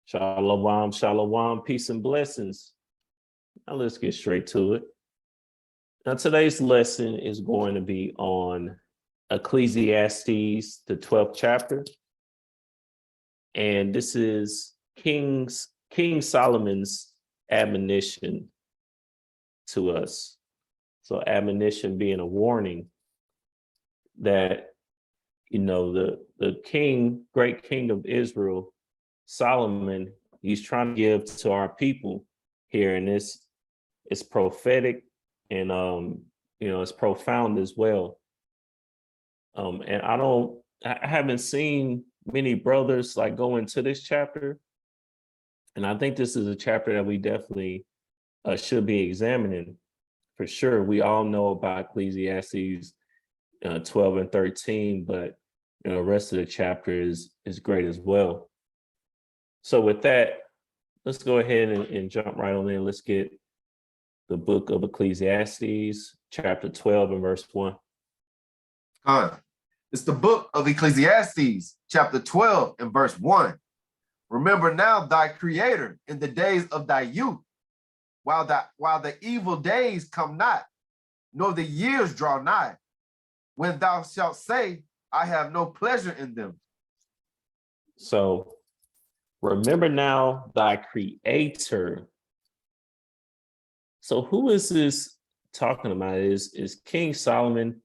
Shalom, shalom, peace and blessings. Now let's get straight to it. Now today's lesson is going to be on Ecclesiastes, the 12th chapter. And this is King Solomon's admonition to us. So admonition being a warning that, the king, great king of Israel, Solomon, he's trying to give to our people here, and it's prophetic and it's profound as well. And I haven't seen many brothers like go into this chapter, and I think this is a chapter that we definitely should be examining for sure. We all know about Ecclesiastes 12 and 13, but the rest of the chapter is great as well. So with that, let's go ahead and jump right on in. Let's get the book of Ecclesiastes, chapter 12 and verse 1. It's the book of Ecclesiastes, chapter 12 and verse 1. Remember now thy creator in the days of thy youth, while the evil days come not, nor the years draw nigh, when thou shalt say, I have no pleasure in them. So remember now thy creator. So who is this talking about? Is King Solomon,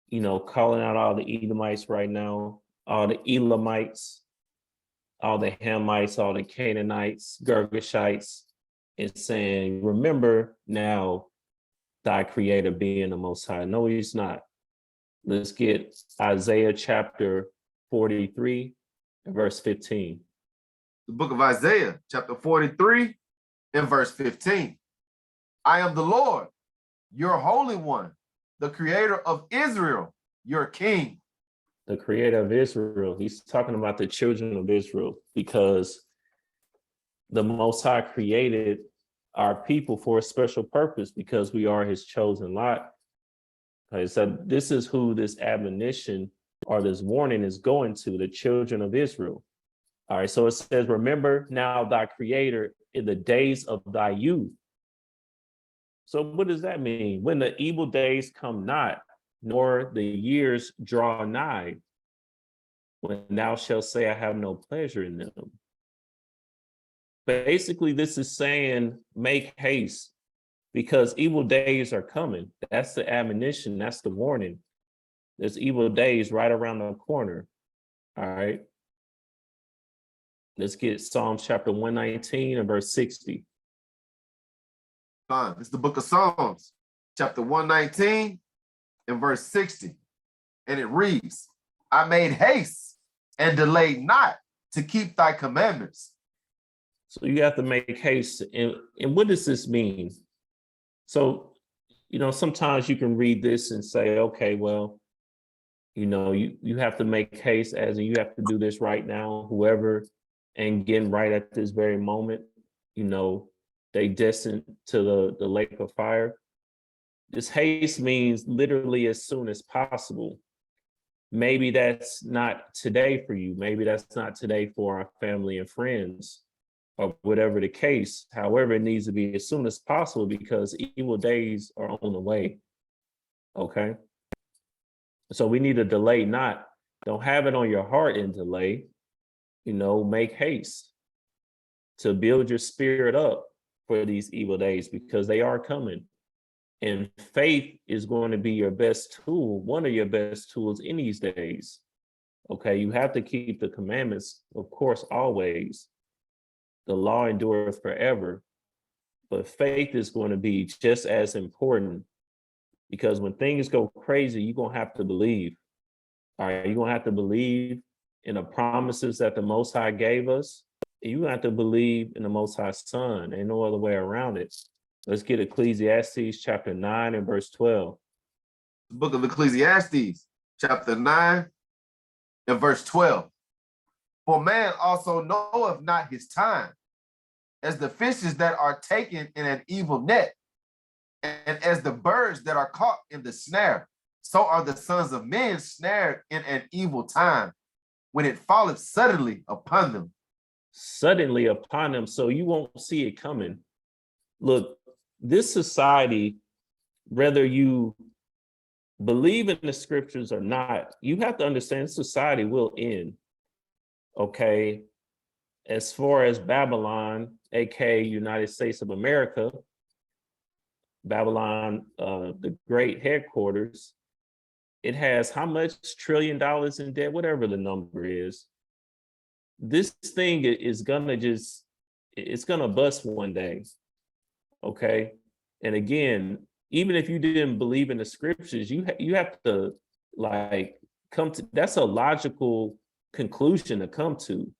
calling out all the Edomites right now, all the Elamites, all the Hamites, all the Canaanites, Girgashites, and saying, remember now thy creator being the Most High. No, he's not. Let's get Isaiah chapter 43 and verse 15. The book of Isaiah, chapter 43 and verse 15. I am the Lord, your Holy One, the creator of Israel, your king. The creator of Israel. He's talking about the children of Israel, because the Most High created our people for a special purpose, because we are his chosen lot. Okay, so this is who this admonition or this warning is going to, the children of Israel. All right, so it says, remember now thy creator in the days of thy youth. So what does that mean? When the evil days come not, nor the years draw nigh, when thou shalt say, I have no pleasure in them. Basically, this is saying, make haste, because evil days are coming. That's the admonition. That's the warning. There's evil days right around the corner. All right. Let's get Psalms chapter 119 and verse 60. It's the book of Psalms, chapter 119 and verse 60. And it reads, I made haste and delayed not to keep thy commandments. So you have to make haste. And what does this mean? So, sometimes you can read this and say, okay, well, you have to make haste, as in you have to do this right now, whoever, and getting right at this very moment, they destined to the lake of fire. This haste means literally as soon as possible. Maybe that's not today for you. Maybe that's not today for our family and friends, or whatever the case. However, it needs to be as soon as possible, because evil days are on the way. Okay. So we need to delay not. Don't have it on your heart and delay. Make haste to build your spirit up for these evil days, because they are coming. And faith is going to be your best tool, one of your best tools in these days. Okay. You have to keep the commandments, of course, always. The law endureth forever, but faith is going to be just as important, because when things go crazy, you're going to have to believe. All right, you're going to have to believe in the promises that the Most High gave us. And you have to believe in the Most High Son. Ain't no other way around it. Let's get Ecclesiastes chapter 9 and verse 12. The book of Ecclesiastes, chapter 9 and verse 12. For man also knoweth not his time, as the fishes that are taken in an evil net, and as the birds that are caught in the snare, so are the sons of men snared in an evil time, when it falleth suddenly upon them. suddenly upon them, so you won't see it coming. Look, this society, whether you believe in the scriptures or not, you have to understand society will end. Okay. As far as Babylon, aka United States of America, Babylon, the great headquarters, it has how much $1 trillion in debt, whatever the number is. This thing is gonna it's gonna bust one day. Okay. And again, even if you didn't believe in the scriptures, you have to like come to, that's a logical conclusion to come to.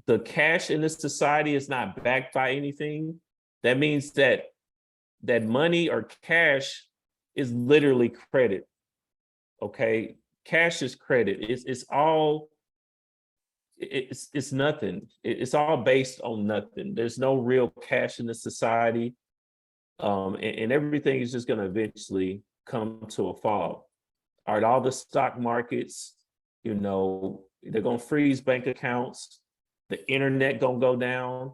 The cash in this society is not backed by anything. That means that money or cash is literally credit. Okay, cash is credit. It's all it's nothing. It's all based on nothing. There's no real cash in the society, and everything is just going to eventually come to a fall. All right, all the stock markets, they're going to freeze bank accounts. The internet going to go down.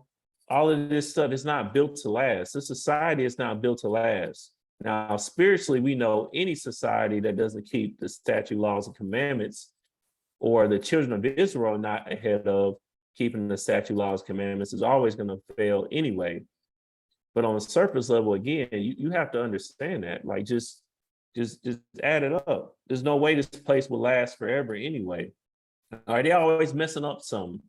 All of this stuff is not built to last. This society is not built to last. Now, spiritually, we know any society that doesn't keep the statute, laws, and commandments, or the children of Israel are not ahead of keeping the statute, laws, commandments, is always going to fail anyway. But on a surface level, again, you have to understand that. Like, just add it up. There's no way this place will last forever anyway. All right, they're always messing up something.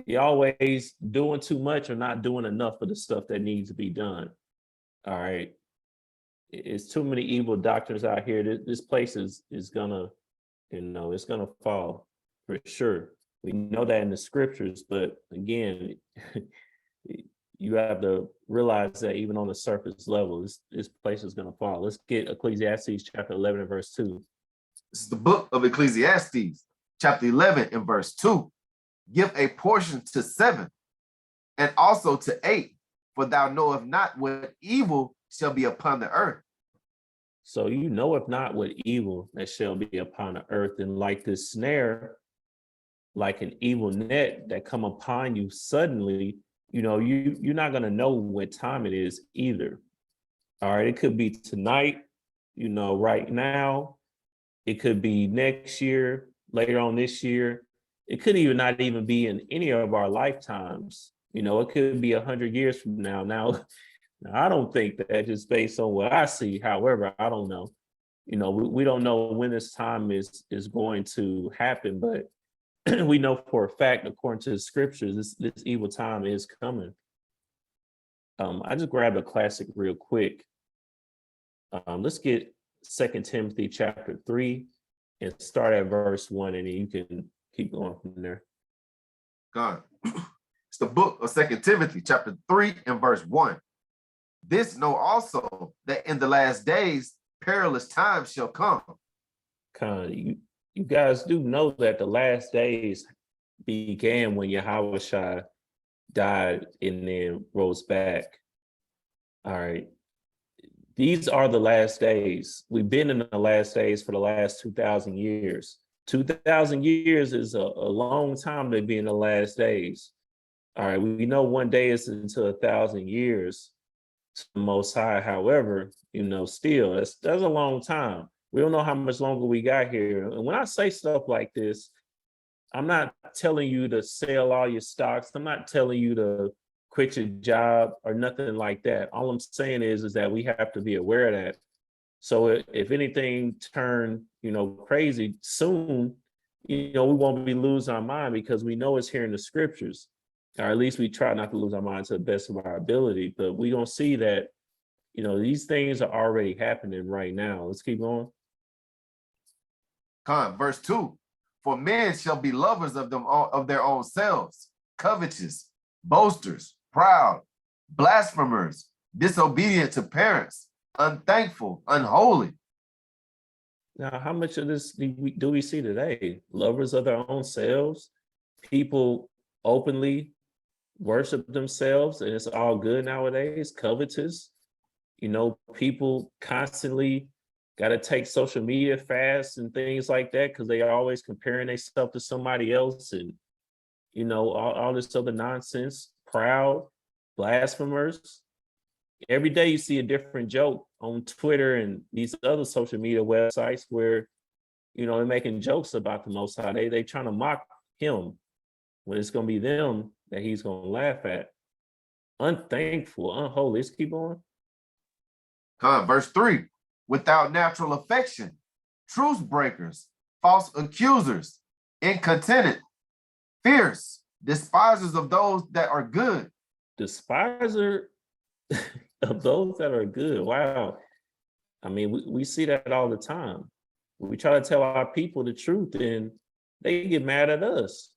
You're always doing too much or not doing enough of the stuff that needs to be done. All right. It's too many evil doctrines out here. This place is gonna, it's gonna fall for sure. We know that in the scriptures, but again, you have to realize that even on the surface level, this place is gonna fall. Let's get Ecclesiastes chapter 11 and verse 2. This is the book of Ecclesiastes, chapter 11 and verse 2. Give a portion to 7, and also to 8, for thou knowest not what evil shall be upon the earth. So you know if not what evil that shall be upon the earth, and like this snare, like an evil net that come upon you suddenly, you're not going to know what time it is either. All right, it could be tonight, right now. It could be next year, later on this year. It could even not even be in any of our lifetimes. It could be 100 years from now. Now, I don't think that, just based on what I see. However, I don't know. We don't know when this time is going to happen, but we know for a fact, according to the scriptures, this evil time is coming. I just grabbed a classic real quick. Let's get 2 Timothy chapter 3 and start at verse 1, and then you can keep going from there. God. It's the book of 2 Timothy chapter 3 and verse 1. This know also, that in the last days perilous times shall come. You guys do know that the last days began when Yahushua died and then rose back. All right. These are the last days. We've been in the last days for the last 2,000 years. 2,000 years is a long time to be in the last days. All right, we know one day is into 1,000 years to the Most High. However, still, that's a long time. We don't know how much longer we got here. And when I say stuff like this, I'm not telling you to sell all your stocks. I'm not telling you to quit your job or nothing like that. All I'm saying is that we have to be aware of that. So if anything turn, crazy soon, we won't be losing our mind, because we know it's here in the scriptures, or at least we try not to lose our mind to the best of our ability. But we don't see that, these things are already happening right now. Let's keep going. Verse 2. For men shall be lovers of their own selves, covetous, boasters, proud, blasphemers, disobedient to parents, unthankful, unholy. Now, how much of this do we see today? Lovers of their own selves, people openly worship themselves, and it's all good nowadays. Covetous, people constantly got to take social media fasts and things like that, because they are always comparing themselves to somebody else. And all this other nonsense, proud, blasphemers. Every day you see a different joke on Twitter and these other social media websites where, they're making jokes about the Most High. They trying to mock him when it's going to be them that he's going to laugh at. Unthankful, unholy. Let's keep on. Verse 3, without natural affection, truce breakers, false accusers, incontinent, fierce, despisers of those that are good. Despiser of those that are good. Wow. I mean, we see that all the time. We try to tell our people the truth and they get mad at us.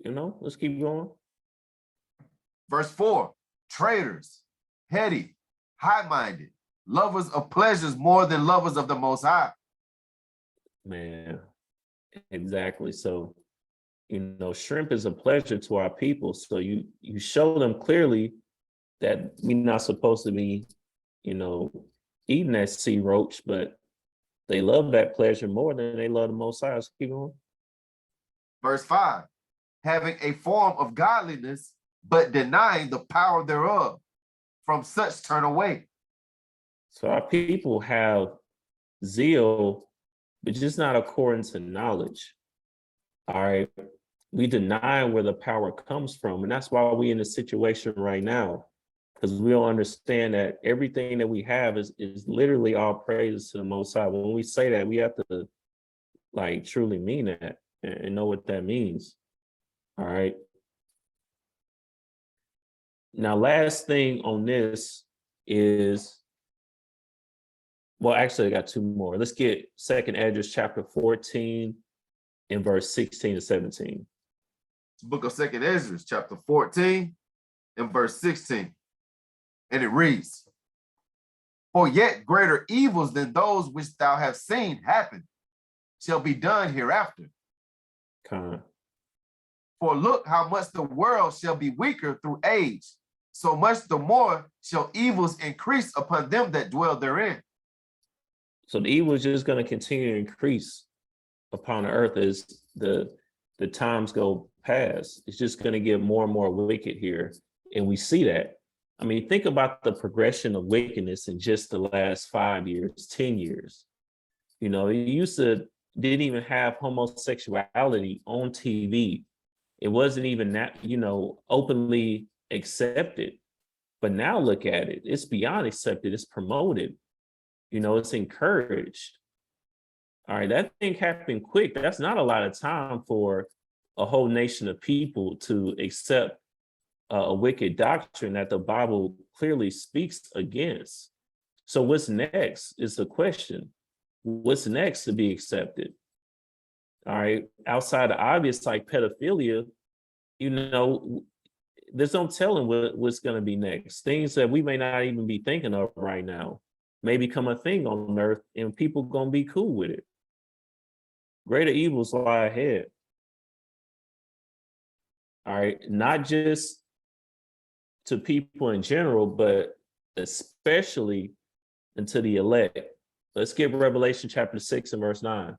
Let's keep going. Verse 4, traitors, heady, high-minded, lovers of pleasures more than lovers of the Most High. Man, exactly. So, shrimp is a pleasure to our people. So you show them clearly that we're not supposed to be, eating that sea roach, but they love that pleasure more than they love the Most High. Let's keep going. Verse 5, having a form of godliness, but denying the power thereof. From such turn away. So our people have zeal, but just not according to knowledge. All right. We deny where the power comes from. And that's why we're in a situation right now, because we don't understand that everything that we have is literally all praises to the Most High. When we say that, we have to truly mean that and know what that means. All right. Now, last thing on this is, well, actually, I got two more. Let's get 2nd Esdras chapter 14 and verse 16 to 17. Book of 2nd Esdras chapter 14 and verse 16. And it reads, for yet greater evils than those which thou hast seen happen shall be done hereafter. For look how much the world shall be weaker through age, so much the more shall evils increase upon them that dwell therein. So the evil is just going to continue to increase upon the earth as the times go past. It's just going to get more and more wicked here. And we see that. I mean, think about the progression of wickedness in just the last 5 years, 10 years. You used to didn't even have homosexuality on TV. It wasn't even that, openly accepted. But now look at it. It's beyond accepted. It's promoted. It's encouraged. All right, that thing happened quick. That's not a lot of time for a whole nation of people to accept a wicked doctrine that the Bible clearly speaks against. So what's next is the question. What's next to be accepted? All right, outside the obvious like pedophilia, there's no telling what's going to be next. Things that we may not even be thinking of right now may become a thing on earth and people going to be cool with it. Greater evils lie ahead. All right, not just to people in general, but especially into the elect. Let's get Revelation chapter 6 and verse 9.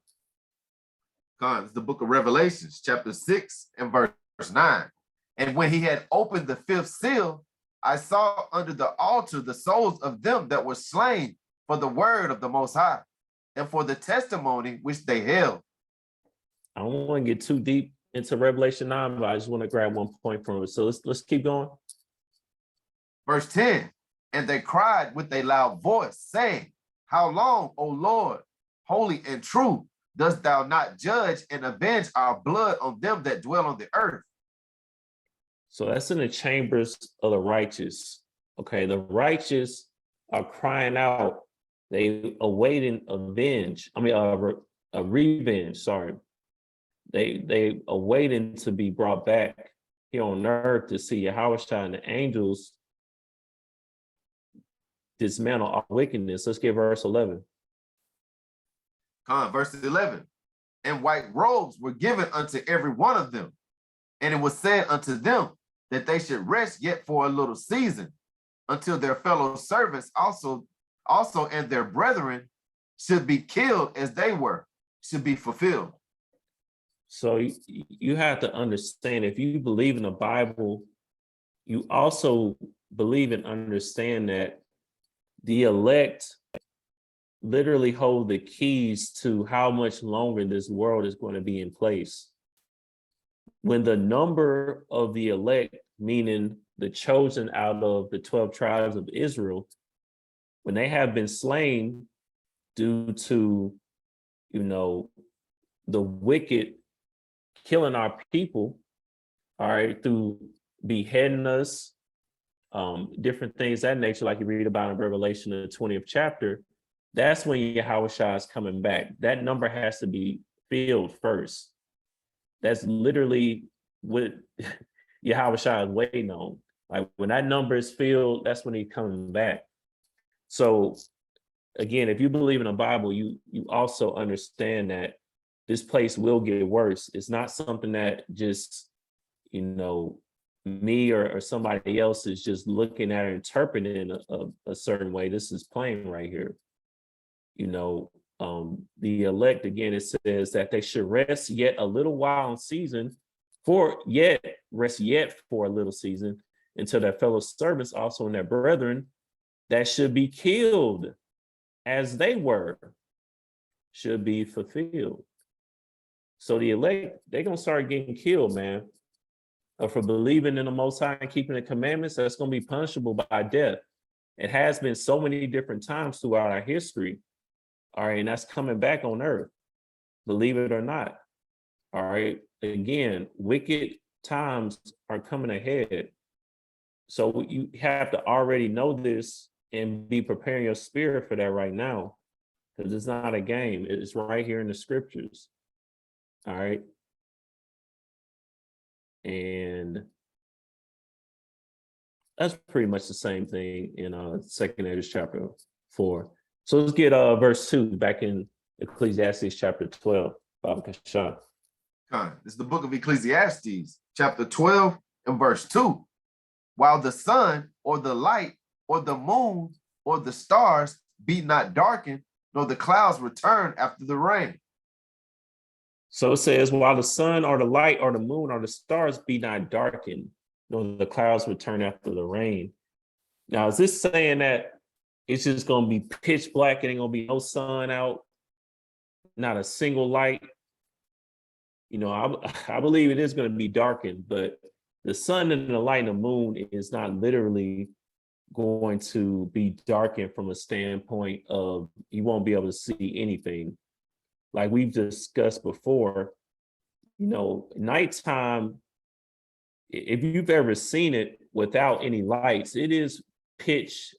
It's the book of Revelations, chapter 6 and verse 9. And when he had opened the 5th seal, I saw under the altar the souls of them that were slain for the word of the Most High and for the testimony which they held. I don't want to get too deep into Revelation 9, but I just want to grab one point from it. So let's keep going. Verse 10, and they cried with a loud voice, saying, how long, O Lord, holy and true, dost thou not judge and avenge our blood on them that dwell on the earth? So that's in the chambers of the righteous. Okay, the righteous are crying out. They awaiting a revenge. Sorry, they awaiting to be brought back here on earth to see Yahushua and the angels dismantle our wickedness. Let's get verse 11. Verse 11, and white robes were given unto every one of them, and it was said unto them that they should rest yet for a little season, until their fellow servants also and their brethren should be killed as they were, should be fulfilled. So you have to understand, if you believe in the Bible, you also believe and understand that the elect literally hold the keys to how much longer this world is going to be in place. When the number of the elect, meaning the chosen out of the 12 tribes of Israel, when they have been slain due to, the wicked killing our people, all right, through beheading us, different things that nature, like you read about in Revelation, the 20th chapter, that's when Yahushua is coming back. That number has to be filled first. That's literally what Yahushua is waiting on. Like when that number is filled, that's when he's coming back. So again, if you believe in the Bible, you also understand that this place will get worse. It's not something that just, me or somebody else is just looking at or interpreting a certain way. This is plain right here. The elect, again, it says that they should rest yet a little while in season, rest yet for a little season, until their fellow servants also and their brethren that should be killed as they were should be fulfilled. So the elect, they're going to start getting killed, man. For believing in the Most High and keeping the commandments, that's going to be punishable by death. It has been so many different times throughout our history. All right, and that's coming back on earth, believe it or not. All right, again, wicked times are coming ahead. So you have to already know this and be preparing your spirit for that right now, because it's not a game. It's right here in the scriptures. All right. And that's pretty much the same thing in 2nd Esdras chapter 4. So let's get verse 2 back in Ecclesiastes chapter 12. Baba Kashan. This is the book of Ecclesiastes, chapter 12 and verse 2. While the sun or the light or the moon or the stars be not darkened, nor the clouds return after the rain. So it says, while the sun or the light or the moon or the stars be not darkened, nor the clouds return after the rain. Now, is this saying that it's just going to be pitch black and ain't going to be no sun out, not a single light? I believe it is going to be darkened, but the sun and the light and the moon is not literally going to be darkened from a standpoint of you won't be able to see anything. Like we've discussed before, nighttime, if you've ever seen it without any lights, it is pitch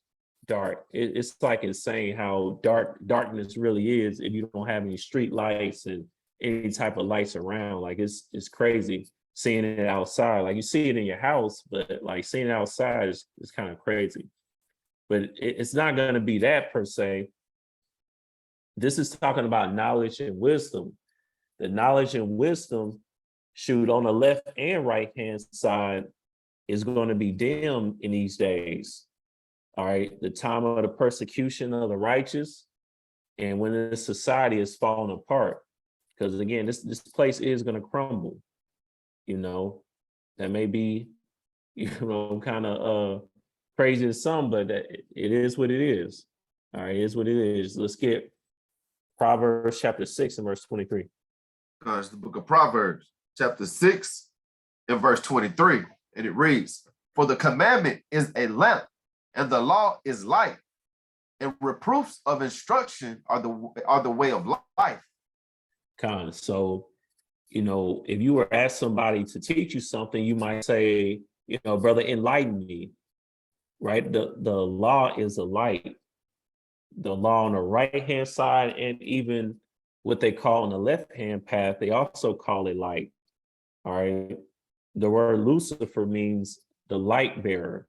dark. It's like insane how darkness really is if you don't have any street lights and any type of lights around. Like it's crazy seeing it outside. Like you see it in your house, but like seeing it outside is kind of crazy. But it's not going to be that per se. This is talking about knowledge and wisdom. The knowledge and wisdom, shoot, on the left and right hand side is going to be dim in these days. All right, the time of the persecution of the righteous, and when the society is falling apart. Because again, this place is going to crumble. That may be, kind of crazy to some, but it is what it is. All right, it is what it is. Let's get Proverbs chapter 6 and verse 23. It's the book of Proverbs, chapter 6 and verse 23. And it reads, for the commandment is a lamp, and the law is light, and reproofs of instruction are the way of life. So, if you were asked somebody to teach you something, you might say, brother, enlighten me, right? The law is a light. The law on the right-hand side, and even what they call on the left-hand path, they also call it light. All right. The word Lucifer means the light bearer.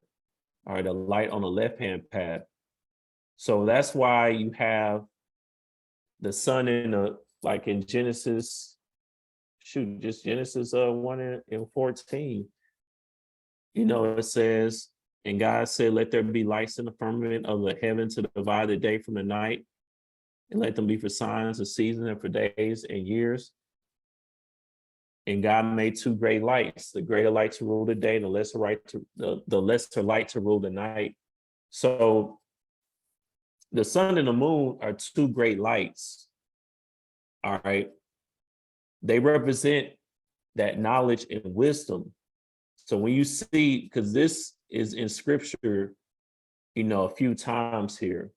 All right, the light on the left-hand path. So that's why you have the sun like in Genesis, just Genesis 1 and 14. It says, and God said, let there be lights in the firmament of the heaven to divide the day from the night, and let them be for signs of seasons and for days and years. And God made two great lights, the greater light to rule the day, and the lesser light to rule the night. So the sun and the moon are two great lights. All right. They represent that knowledge and wisdom. So when you see, because this is in scripture, a few times here.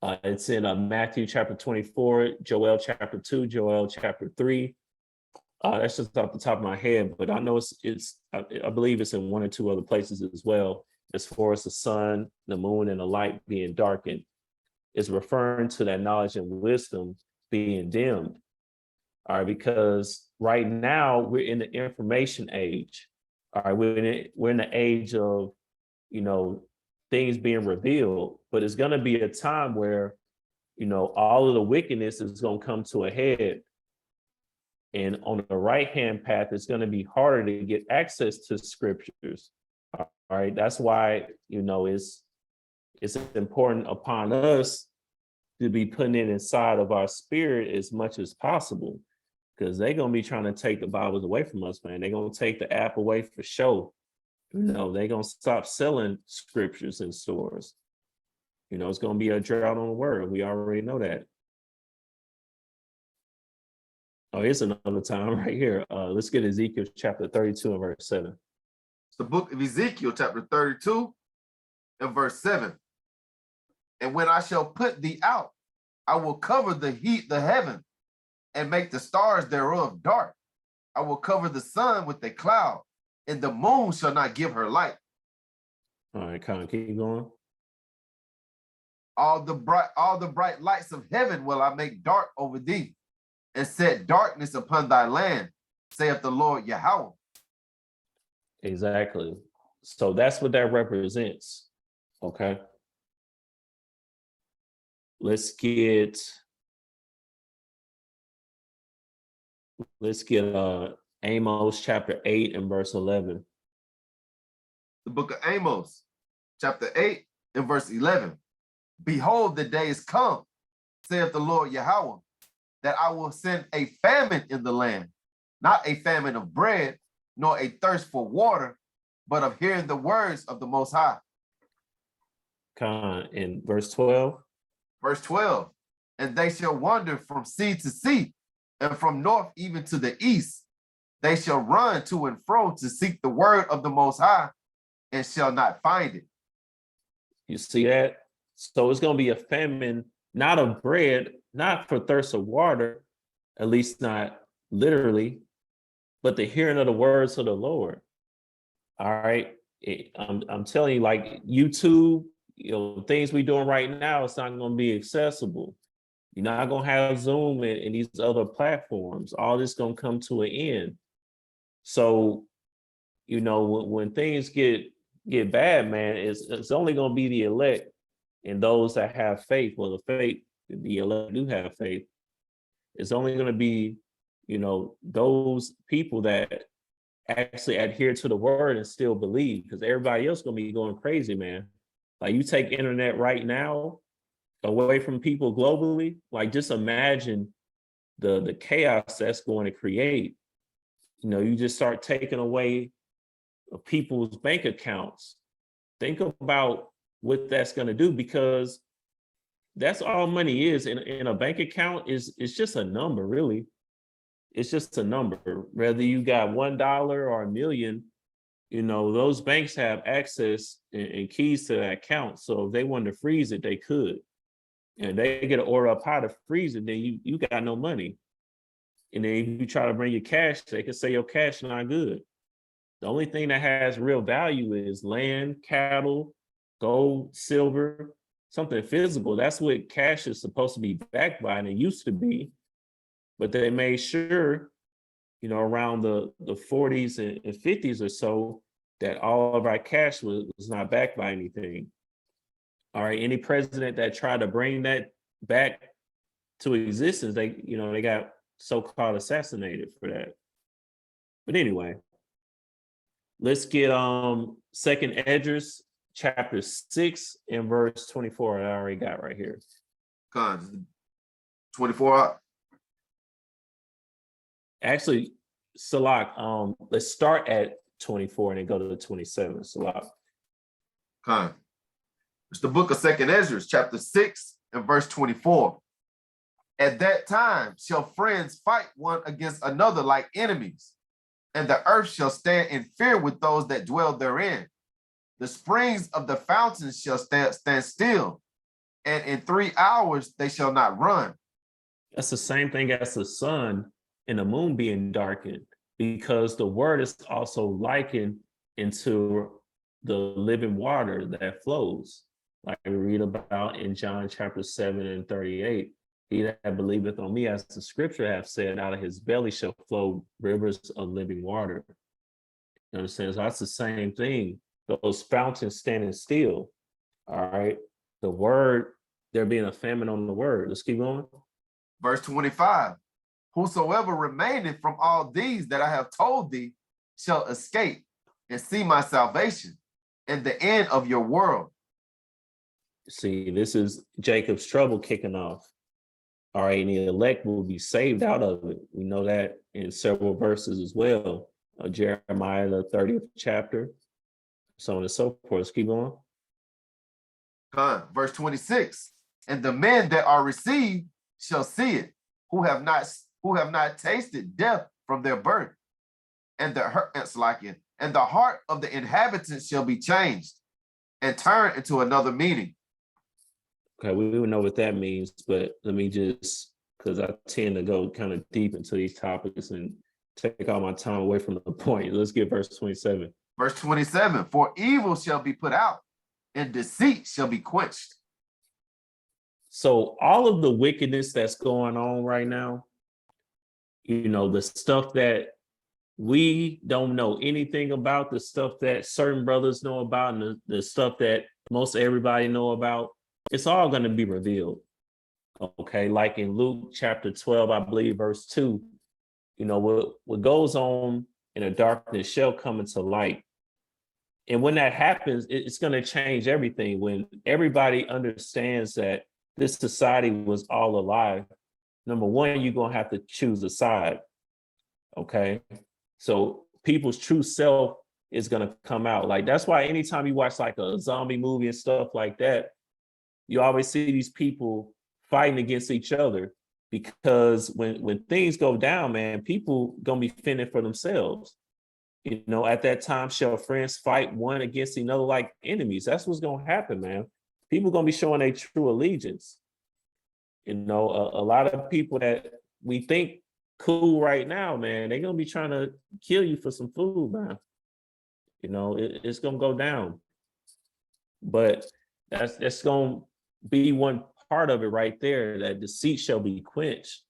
It's in Matthew chapter 24, Joel chapter 2, Joel chapter 3. That's just off the top of my head, but I know I believe it's in one or two other places as well, as far as the sun, the moon, and the light being darkened. It's referring to that knowledge and wisdom being dimmed. All right, because right now we're in the information age. All right, we're in the age of, things being revealed, but it's going to be a time where, all of the wickedness is going to come to a head. And on the right-hand path, it's going to be harder to get access to scriptures. All right, that's why, it's important upon us to be putting it inside of our spirit as much as possible, because they're going to be trying to take the Bibles away from us, man. They're going to take the app away for sure. They're going to stop selling scriptures in stores. It's going to be a drought on the word. We already know that. Oh, here's another time right here. Let's get Ezekiel chapter 32 and verse 7. It's the book of Ezekiel chapter 32 and verse 7. And when I shall put thee out, I will cover the heaven, and make the stars thereof dark. I will cover the sun with a cloud, and the moon shall not give her light. All right, kind of keep going. All the bright lights of heaven will I make dark over thee, and set darkness upon thy land, saith the Lord Yahweh. Exactly. So that's what that represents. Okay. Let's get Amos chapter 8 and verse 11. The book of Amos chapter 8 and verse 11. Behold, the days come, saith the Lord Yahweh, that I will send a famine in the land, not a famine of bread, nor a thirst for water, but of hearing the words of the Most High. In verse 12. Verse 12. And they shall wander from sea to sea, and from north even to the east. They shall run to and fro to seek the word of the Most High, and shall not find it. You see that? So it's going to be a famine, not of bread, not for thirst of water, at least not literally, but the hearing of the words of the Lord. All right. I'm telling you, like YouTube, things we're doing right now, it's not going to be accessible. You're not going to have Zoom and these other platforms. All this going to come to an end. So, when things get bad, man, it's only going to be the elect and those that have faith. Well, the elect do have faith. It's only going to be, those people that actually adhere to the word and still believe, because everybody else going to be going crazy, man. Like, you take internet right now away from people globally, like, just imagine the chaos that's going to create. You just start taking away people's bank accounts. Think about what that's going to do, because that's all money is in a bank account. It's just a number, really. It's just a number. Whether you got $1 or $1 million, those banks have access and keys to that account. So if they wanted to freeze it, they could. And they get an order up high to freeze it, then you got no money. And then if you try to bring your cash, they can say your cash not good. The only thing that has real value is land, cattle, gold, silver, something physical. That's what cash is supposed to be backed by, and it used to be. But they made sure, around the 40s and 50s or so, that all of our cash was not backed by anything. All right, any president that tried to bring that back to existence, they got so-called assassinated for that. But anyway, let's get 2nd Esdras chapter 6 and verse 24. I already got right here. 24. Actually, Salak, let's start at 24 and then go to the 27, Salak. Okay. It's the book of 2nd Esdras, chapter 6 and verse 24. At that time shall friends fight one against another like enemies, and the earth shall stand in fear with those that dwell therein. The springs of the fountains shall stand still, and in 3 hours they shall not run. That's the same thing as the sun and the moon being darkened, because the word is also likened into the living water that flows, like we read about in John chapter 7 and 38. He that believeth on me, as the scripture hath said, out of his belly shall flow rivers of living water. You understand? So that's the same thing. Those fountains standing still. All right. The word, there being a famine on the word. Let's keep going. Verse 25. Whosoever remaineth from all these that I have told thee shall escape and see my salvation and the end of your world. See, this is Jacob's trouble kicking off. All right, and the elect will be saved out of it. We know that in several verses as well. Jeremiah, the 30th chapter, so on and so forth. Let's keep going. Verse 26. And the men that are received shall see it, who have not tasted death from their birth, and the heart of the inhabitants shall be changed and turn into another meaning. Okay, we don't know what that means, but let me just, because I tend to go kind of deep into these topics and take all my time away from the point. Let's get verse 27. Verse 27, for evil shall be put out, and deceit shall be quenched. So all of the wickedness that's going on right now, you know, the stuff that we don't know anything about, the stuff that certain brothers know about, and the stuff that most everybody know about, it's all going to be revealed. Okay, like in Luke chapter 12, I believe, verse 2, you know, what goes on in a darkness shall come into light. And when that happens, it's going to change everything. When everybody understands that this society was all a lie, number one, you're going to have to choose a side. Okay, so people's true self is going to come out. Like, that's why anytime you watch like a zombie movie and stuff like that, you always see these people fighting against each other, because when things go down, man, people gonna be fending for themselves. You know, at that time shall friends fight one against another like enemies. That's what's gonna happen, man. People gonna be showing their true allegiance. You know, a lot of people that we think cool right now, man, they're gonna be trying to kill you for some food, man. You know, it's gonna go down. But that's gonna be one part of it right there, that deceit shall be quenched.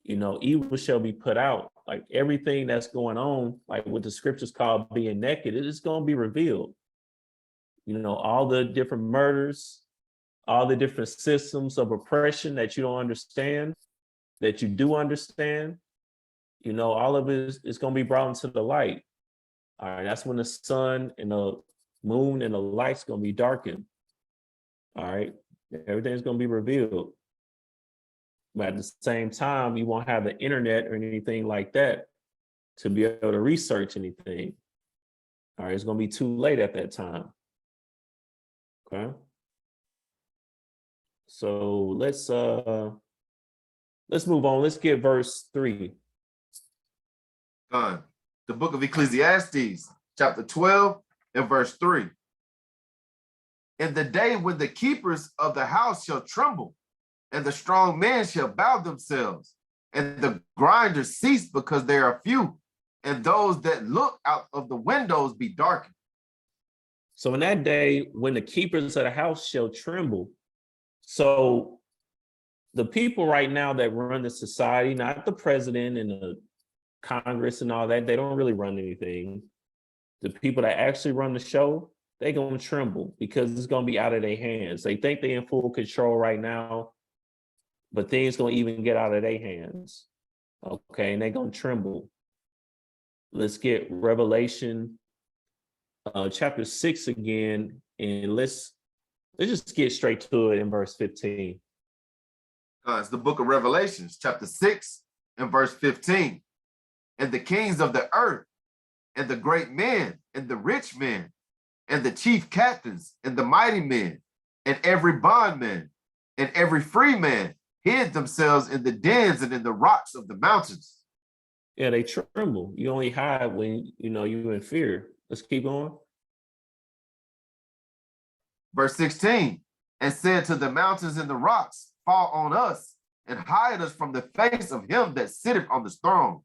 You know, evil shall be put out. Like everything that's going on, like what the scriptures call being naked, it is going to be revealed. You know, all the different murders, all the different systems of oppression that you don't understand, that you do understand, you know, all of it is going to be brought into the light. All right, that's when the sun and the moon and the light's going to be darkened. All right, everything's going to be revealed. But at the same time, you won't have the internet or anything like that to be able to research anything. All right, it's going to be too late at that time. Okay. So let's move on. Let's get verse 3. The book of Ecclesiastes, chapter 12 and verse 3. In the day when the keepers of the house shall tremble, and the strong men shall bow themselves, and the grinders cease because they are few, and those that look out of the windows be darkened. So in that day, when the keepers of the house shall tremble, so the people right now that run the society, not the president and the Congress and all that, they don't really run anything. The people that actually run the show, they're going to tremble because it's going to be out of their hands. They think they're in full control right now, but things going to even get out of their hands. Okay, and they're going to tremble. Let's get Revelation chapter 6 again, and let's just get straight to it in verse 15. It's the book of Revelations, chapter 6 and verse 15. and the kings of the earth, and the great men, and the rich men, and the chief captains, and the mighty men, and every bondman, and every free man hid themselves in the dens and in the rocks of the mountains. Yeah, they tremble. You only hide when you're in fear. Let's keep going. Verse 16, and said to the mountains and the rocks, fall on us, and hide us from the face of him that sitteth on the throne,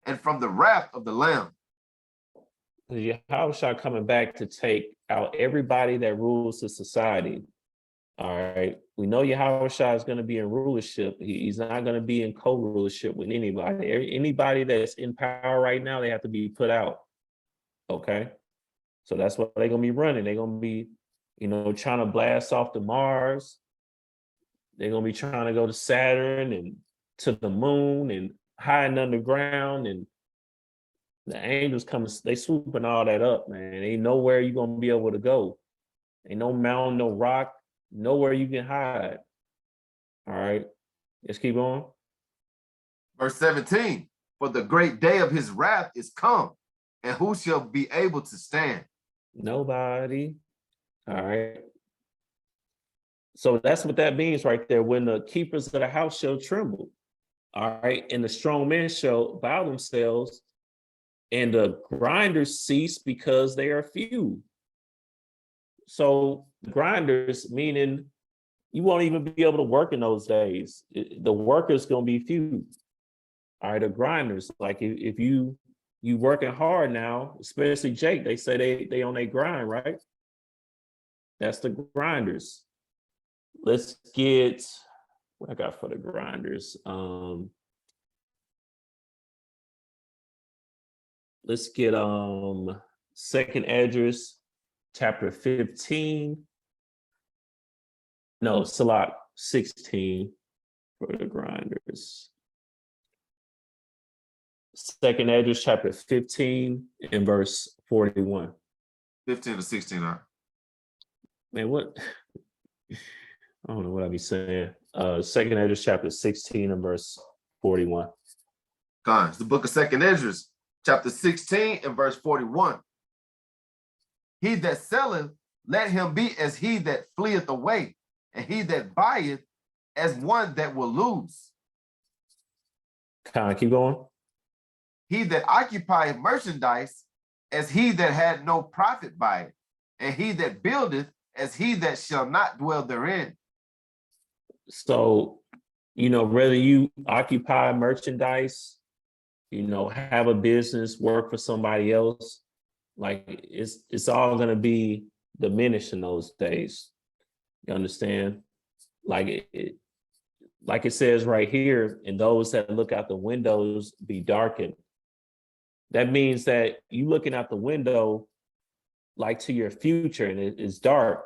and from the wrath of the Lamb. Yahushua coming back to take out everybody that rules the society. All right. We know Yahushua is going to be in rulership. He's not going to be in co-rulership with anybody. Anybody that's in power right now, they have to be put out. Okay. So that's what they're going to be running. They're going to be, trying to blast off to Mars. They're going to be trying to go to Saturn and to the moon and hiding underground, and the angels come, they swooping all that up, man. Ain't nowhere you're going to be able to go. Ain't no mountain, no rock, nowhere you can hide. All right, let's keep on. Verse 17, for the great day of his wrath is come, and who shall be able to stand? Nobody. All right. So that's what that means right there. When the keepers of the house shall tremble. All right. And the strong men shall bow themselves, and the grinders cease because they are few. So grinders, meaning you won't even be able to work in those days. The workers going to be few. All right, the grinders, like if you working hard now, especially Jake, they say they on their grind, right? That's the grinders. Let's get what I got for the grinders. Let's get Second Esdras chapter 15. No, Salat 16 for the grinders. Second Esdras chapter 15 and verse 41. 15 to 16. All right. Man, what? I don't know what I be saying. Second Esdras chapter 16 and verse 41. It's the book of Second Esdras, chapter 16 and verse 41. He that selleth, let him be as he that fleeth away, and he that buyeth as one that will lose. Keep going. He that occupieth merchandise as he that had no profit by it, and he that buildeth as he that shall not dwell therein. So, whether you occupy merchandise, have a business, work for somebody else, like it's all going to be diminished in those days. You understand? Like it says right here, and those that look out the windows be darkened. That means that you looking out the window like to your future, and it's dark,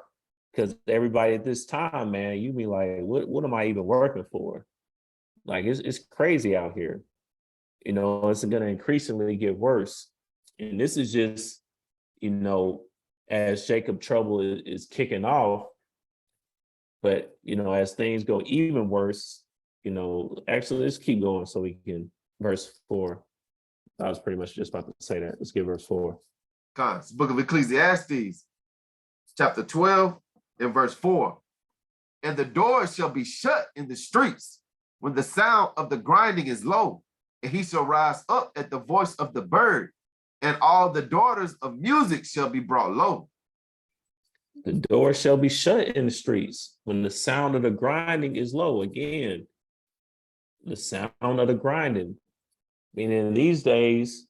because everybody at this time, man, you be like, what am I even working for? Like it's crazy out here. It's going to increasingly get worse. And this is just, as Jacob trouble is kicking off. But, as things go even worse, actually, let's keep going so we can, verse 4. I was pretty much just about to say that. Let's get verse 4. It's the book of Ecclesiastes, chapter 12 and verse 4. And the doors shall be shut in the streets when the sound of the grinding is low, and he shall rise up at the voice of the bird, and all the daughters of music shall be brought low. The door shall be shut in the streets when the sound of the grinding is low. Again, the sound of the grinding. Meaning these days,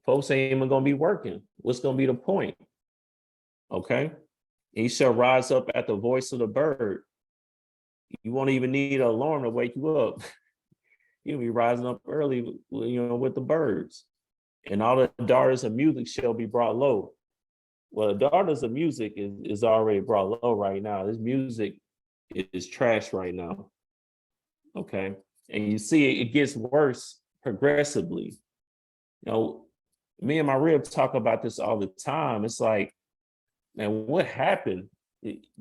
folks ain't even going to be working. What's going to be the point? Okay. He shall rise up at the voice of the bird. You won't even need an alarm to wake you up. You'll be rising up early, with the birds. And all the daughters of music shall be brought low. Well, the daughters of music is already brought low right now. This music is trash right now. Okay. And you see it gets worse progressively. Me and my rib talk about this all the time. It's like, man, what happened?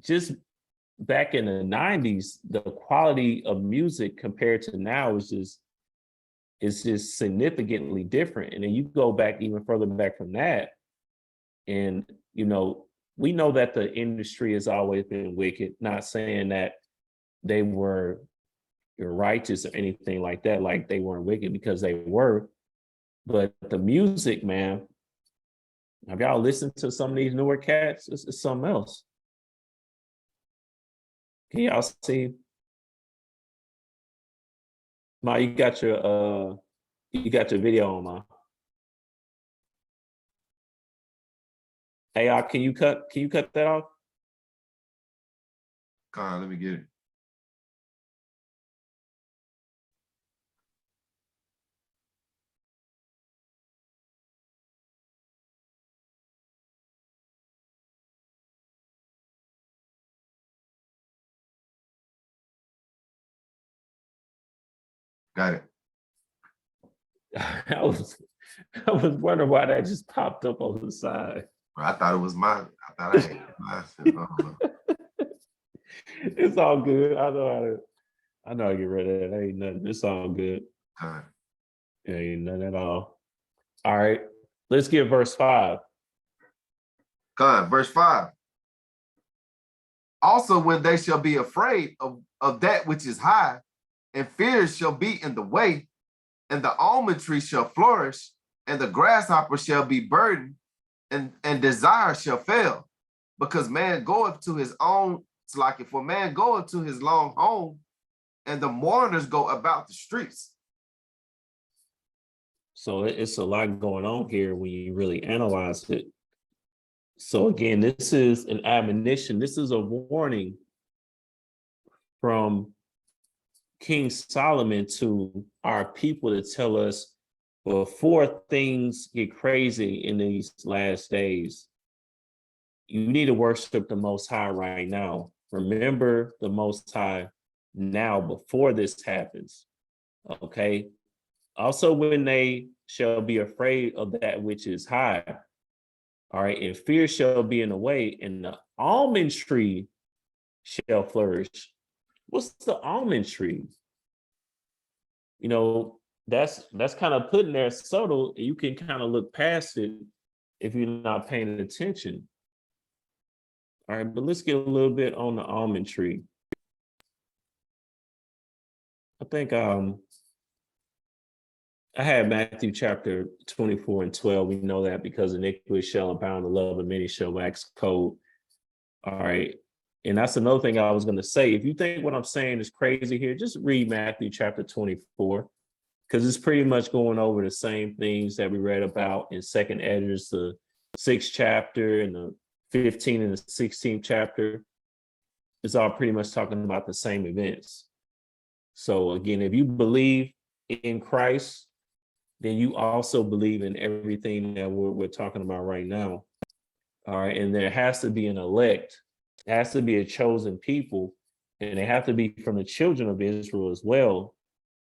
Just back in the 90s, the quality of music compared to now is just, is just significantly different. And then you go back even further back from that, and we know that the industry has always been wicked, not saying that they were righteous or anything like that, like they weren't wicked, because they were. But the music, man, have y'all listened to some of these newer cats? It's something else. Can y'all see? Ma, you got your video on, Ma. Hey, can you cut that off? Come on, let me get it. Got it. I was wondering why that just popped up on the side. I thought it was mine. I thought I had mine. It's all good. I know how to get rid of that. Ain't nothing. It's all good. Right. Ain't nothing at all. All right. Let's get verse 5. Come on, verse 5. Also, when they shall be afraid of that which is high, and fears shall be in the way, and the almond tree shall flourish, and the grasshopper shall be burdened, and desire shall fail, because man goeth to his own. It's like if a man goeth to his long home, and the mourners go about the streets. So it's a lot going on here when you really analyze it. So again, this is an admonition. This is a warning from King Solomon to our people to tell us, before things get crazy in these last days, you need to worship the Most High right now. Remember the Most High now before this happens. Okay. Also, when they shall be afraid of that which is high. All right. And fear shall be in the way, and the almond tree shall flourish. What's the almond tree? That's kind of putting there subtle. You can kind of look past it if you're not paying attention. All right, but let's get a little bit on the almond tree. I think I had Matthew chapter 24 and 12. We know that because iniquity shall abound, the love of many shall wax cold. All right. And that's another thing I was going to say. If you think what I'm saying is crazy here, just read Matthew chapter 24, because it's pretty much going over the same things that we read about in 2nd Esdras, the 6th chapter, and the 15th and the 16th chapter. It's all pretty much talking about the same events. So again, if you believe in Christ, then you also believe in everything that we're talking about right now. All right. And there has to be an elect. It has to be a chosen people, and they have to be from the children of Israel as well,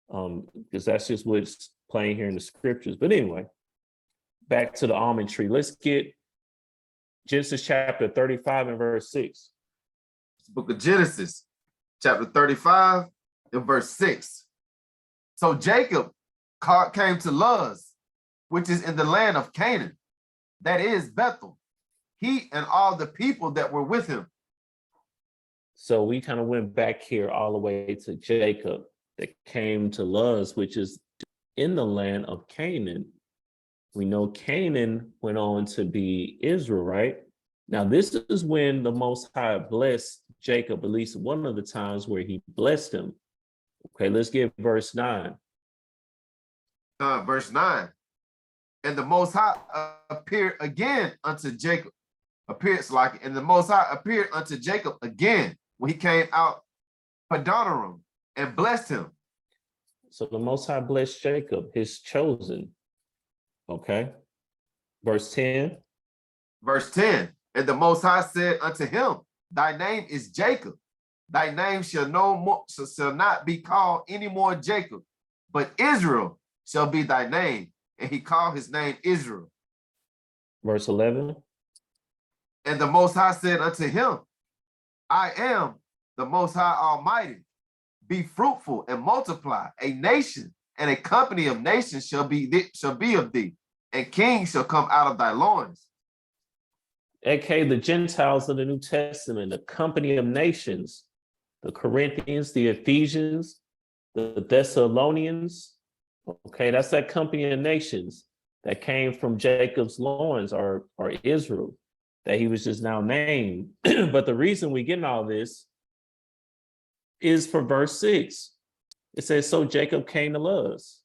because that's just what's playing here in the scriptures. But anyway, back to the almond tree. Let's get Genesis chapter 35 and verse 6. Book of Genesis, chapter 35 and verse 6. So Jacob came to Luz, which is in the land of Canaan, that is Bethel, he and all the people that were with him. So we kind of went back here all the way to Jacob that came to Luz, which is in the land of Canaan. We know Canaan went on to be Israel, right? Now, this is when the Most High blessed Jacob, at least one of the times where he blessed him. Okay, let's get verse 9. Verse 9. And the Most High appeared again unto Jacob. And the Most High appeared unto Jacob again when he came out Padanaram, and blessed him. So the Most High blessed Jacob, his chosen. Okay. Verse 10. Verse 10. And the Most High said unto him, thy name is Jacob. Thy name shall not be called any more Jacob, but Israel shall be thy name. And he called his name Israel. Verse 11. And the Most High said unto him, I am the Most High Almighty. Be fruitful and multiply. A nation and a company of nations shall be of thee, and kings shall come out of thy loins. aka the Gentiles of the New Testament, the company of nations, the Corinthians, the Ephesians, the Thessalonians. Okay, that's that company of nations that came from Jacob's loins, or Israel, that he was just now named. But the reason we get all this is for verse 6. It says, so Jacob came to Luz.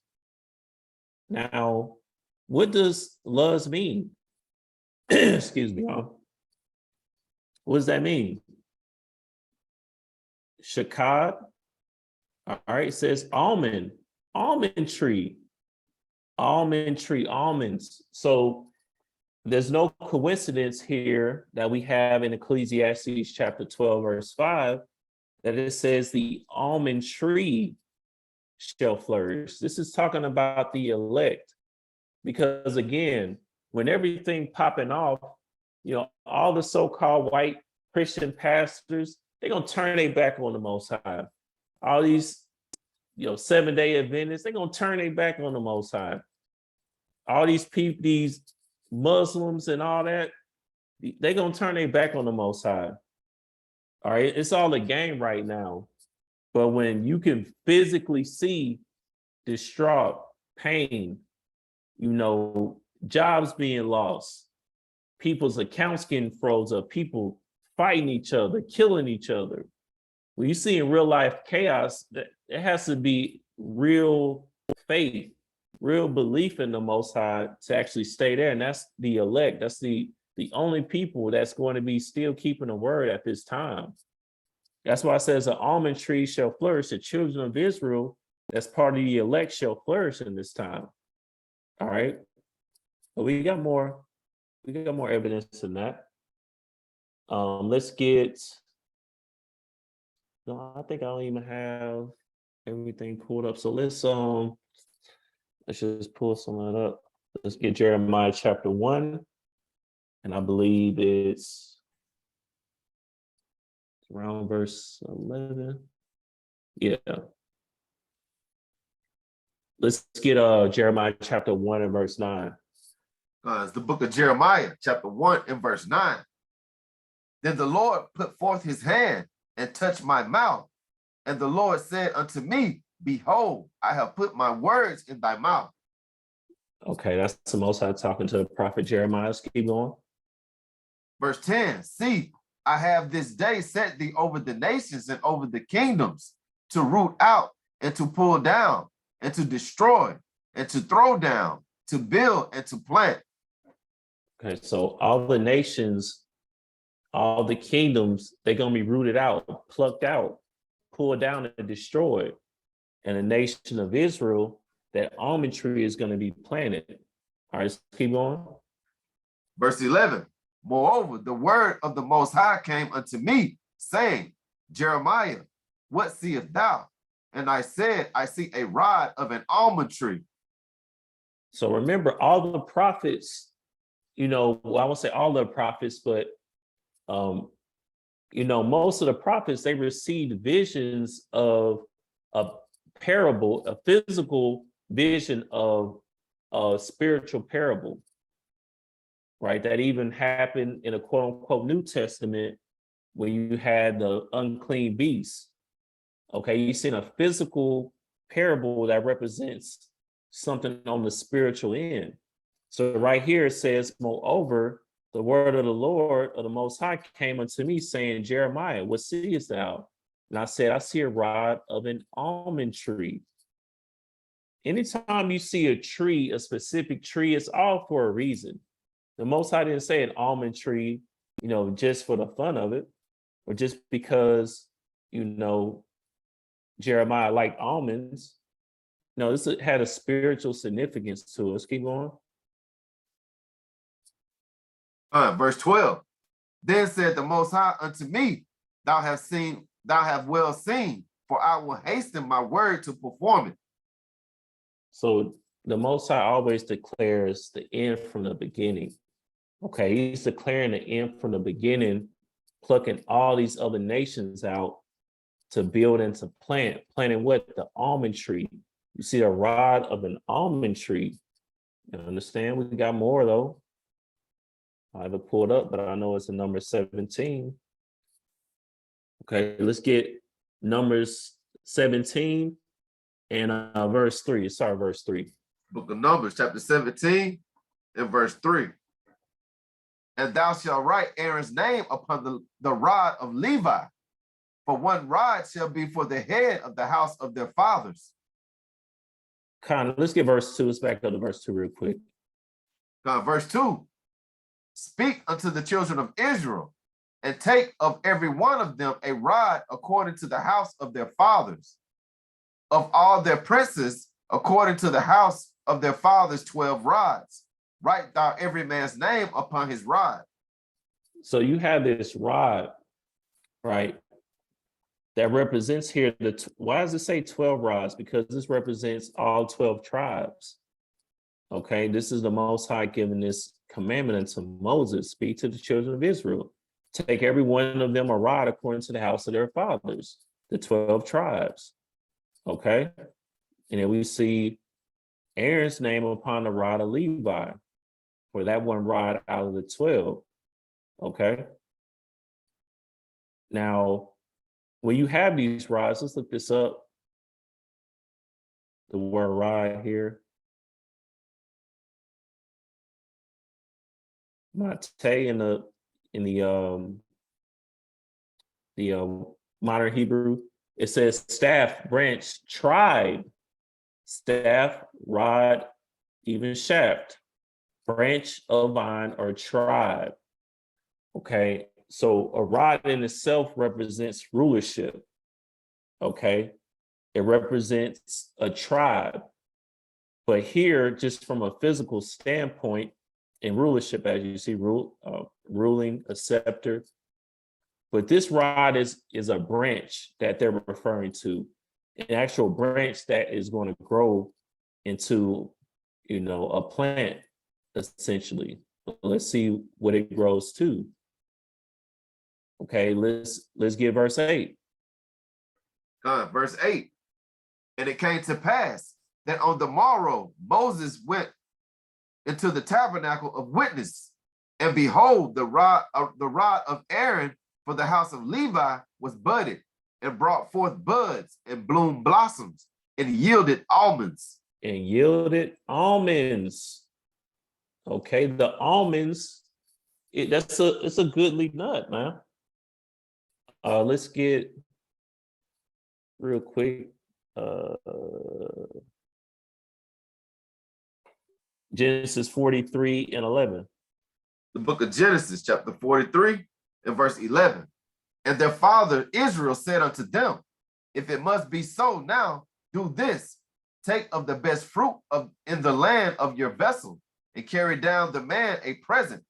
Now, what does Luz mean? Excuse me, y'all. What does that mean? Shakad. All right, it says almond tree, almonds. So there's no coincidence here that we have in Ecclesiastes chapter 12, verse 5, that it says the almond tree shall flourish. This is talking about the elect, because again, when everything popping off, all the so-called white Christian pastors, they're gonna turn their back on the Most High. All these, 7-day Adventists, they're gonna turn their back on the Most High. All these people, these Muslims and all that, they're gonna turn their back on the Most High. All right, it's all a game right now. But when you can physically see distraught, pain, jobs being lost, people's accounts getting froze up, people fighting each other, killing each other. When you see in real life chaos, it has to be real faith, real belief in the Most High to actually stay there. And that's the elect. That's the only people that's going to be still keeping the word at this time. That's why it says an almond tree shall flourish. The children of Israel, that's part of the elect, shall flourish in this time. All right. But we got more evidence than that. Let's get, no, I think I don't even have everything pulled up. So let's just pull some of it up. Let's get Jeremiah chapter 1. And I believe it's around verse 11. Yeah. Let's get Jeremiah chapter 1 and verse 9. It's the book of Jeremiah, chapter 1 and verse 9. Then the Lord put forth his hand and touched my mouth. And the Lord said unto me, behold, I have put my words in thy mouth. Okay, that's the Most High talking to the prophet Jeremiah. Let's keep going. Verse 10, see, I have this day set thee over the nations and over the kingdoms, to root out and to pull down and to destroy and to throw down, to build and to plant. Okay, so all the nations, all the kingdoms, they're going to be rooted out, plucked out, pulled down and destroyed. And the nation of Israel, that almond tree is going to be planted. All right, let's keep going. Verse 11. Moreover, the word of the Most High came unto me, saying, Jeremiah, what seest thou? And I said, I see a rod of an almond tree. So remember, all the prophets, I won't say all the prophets, but most of the prophets, they received visions of a parable, a physical vision of a spiritual parable. Right, that even happened in a quote unquote New Testament when you had the unclean beast. Okay, you seen a physical parable that represents something on the spiritual end. So right here it says, moreover, the word of the Lord of the Most High came unto me, saying, Jeremiah, what seest thou? And I said, I see a rod of an almond tree. Anytime you see a tree, a specific tree, it's all for a reason. The Most High didn't say an almond tree, just for the fun of it, or just because, Jeremiah liked almonds. No, this had a spiritual significance to us. Keep going. Verse 12. Then said the Most High unto me, thou have well seen, for I will hasten my word to perform it. So the Most High always declares the end from the beginning. Okay, he's declaring the end from the beginning, plucking all these other nations out to build and to plant. Planting what? The almond tree. You see a rod of an almond tree. You understand? We got more though. I have it pulled up, but I know it's in number 17. Okay, let's get Numbers 17 and verse 3. Sorry, verse 3. Book of Numbers, chapter 17 and verse 3. And thou shalt write Aaron's name upon the rod of Levi, for one rod shall be for the head of the house of their fathers. Let's get verse 2. Let's back up to verse 2 real quick. Verse 2. Speak unto the children of Israel, and take of every one of them a rod according to the house of their fathers. Of all their princes, according to the house of their fathers, 12 rods. Write thou every man's name upon his rod. So you have this rod, right, that represents here why does it say 12 rods? Because this represents all 12 tribes. Okay, this is the Most High giving this commandment unto Moses. Speak to the children of Israel. Take every one of them a rod according to the house of their fathers, the 12 tribes. Okay, and then we see Aaron's name upon the rod of Levi, for that one rod out of the 12. Okay. Now, when you have these rods, let's look this up. The word rod here. Mate in the modern Hebrew, it says staff, branch, tribe, staff, rod, even shaft, branch of vine, or tribe. Okay, so a rod in itself represents rulership. Okay, it represents a tribe. But here, just from a physical standpoint, in rulership, as you see, ruling, a scepter. But this rod is a branch that they're referring to, an actual branch that is going to grow into, a plant, essentially. Let's see what it grows to. Okay, let's get verse 8. Verse 8. And it came to pass that on the morrow Moses went into the tabernacle of witness, and behold, the rod of Aaron for the house of Levi was budded, and brought forth buds, and bloomed blossoms, and yielded almonds. Okay, the almonds, it's a goodly nut, man. Let's get real quick. Genesis 43 and 11. The book of Genesis, chapter 43 and verse 11. And their father Israel said unto them, if it must be so now, do this. Take of the best fruit in the land of your vessel, and carry down the man a present,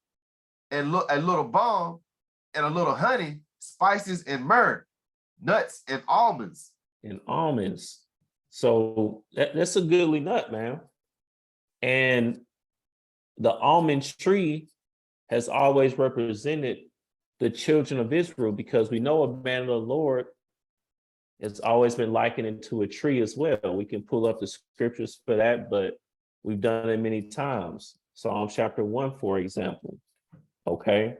and a little balm, and a little honey, spices and myrrh, nuts and almonds. So that's a goodly nut, man. And the almond tree has always represented the children of Israel, because we know a man of the Lord has always been likened to a tree as well. We can pull up the scriptures for that, but we've done it many times. Psalm chapter 1, for example. Okay,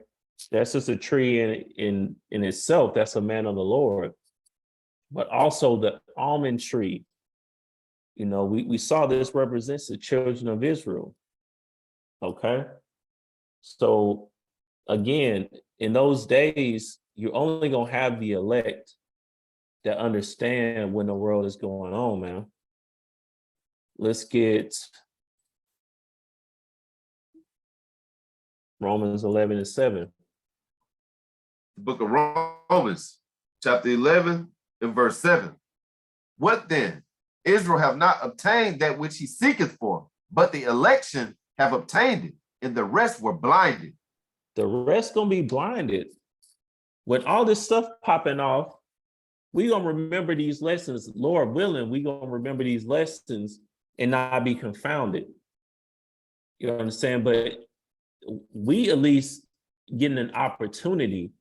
that's just a tree in itself. That's a man of the Lord. But also the almond tree, we saw this represents the children of Israel. Okay, so again, in those days, you're only gonna have the elect that understand when the world is going on, man. Let's get Romans 11 and 7. The book of Romans, chapter 11 and verse 7. What then? Israel have not obtained that which he seeketh for, but the election have obtained it, and the rest were blinded. The rest gonna be blinded. When all this stuff popping off, we gonna remember these lessons. Lord willing, we gonna remember these lessons and not be confounded. You know what I'm saying? But we at least getting an opportunity.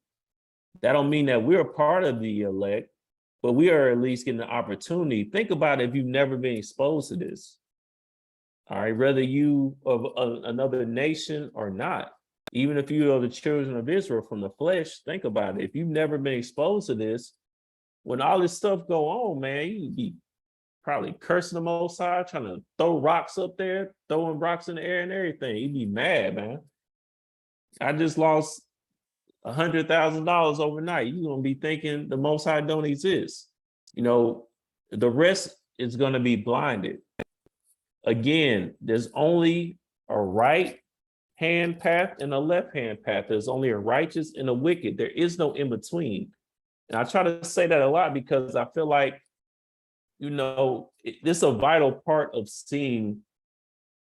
That don't mean that we're a part of the elect, but we are at least getting the opportunity. Think about it if you've never been exposed to this. All right, whether you of another nation or not, even if you are the children of Israel from the flesh, think about it. If you've never been exposed to this, when all this stuff go on, man, you be probably cursing the Most High, trying to throw rocks up there, throwing rocks in the air and everything. You'd be mad, man. I just lost $100,000 overnight. You're gonna be thinking the Most High don't exist. You know, the rest is gonna be blinded. Again, there's only a right hand path and a left hand path. There's only a righteous and a wicked. There is no in between. And I try to say that a lot because I feel like, this is a vital part of seeing,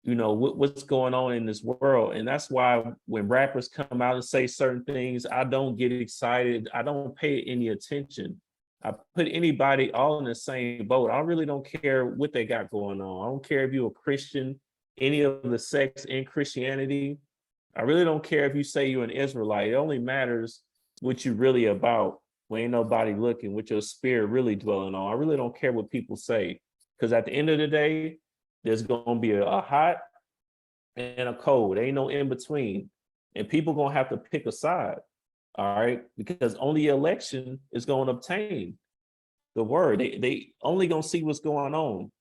what's going on in this world. And that's why when rappers come out and say certain things, I don't get excited. I don't pay any attention. I put anybody all in the same boat. I really don't care what they got going on. I don't care if you're a Christian, any of the sects in Christianity. I really don't care if you say you're an Israelite. It only matters what you're really about. When ain't nobody looking, what your spirit really dwelling on. I really don't care what people say. Because at the end of the day, there's going to be a hot and a cold. There ain't no in between. And people going to have to pick a side. All right, because only election is going to obtain the word. They only going to see what's going on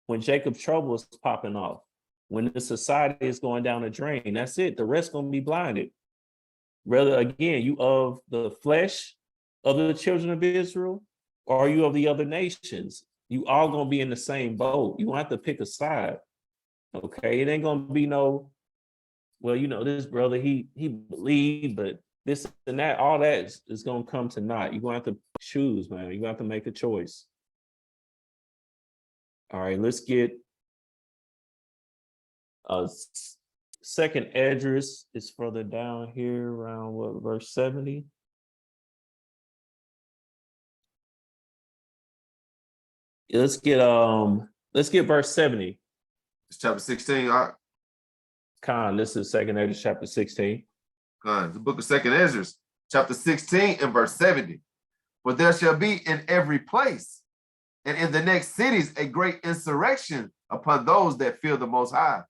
when Jacob's trouble is popping off, when the society is going down the drain. That's it. The rest going to be blinded. Rather, again, you of the flesh of the children of Israel, or are you of the other nations? You all going to be in the same boat. You won't have to pick a side. Okay, it ain't going to be no, well, this brother, he believed, but this and that, all that is going to come to naught. You're going to have to choose, man. You're going to have to make a choice. All right, let's get second Esdras is further down here around verse 70. Let's get verse 70. It's chapter 16. All right. Khan, this is second Esdras chapter 16. The book of second Esdras, chapter 16 and verse 70. For there shall be in every place and in the next cities a great insurrection upon those that fear the Most High.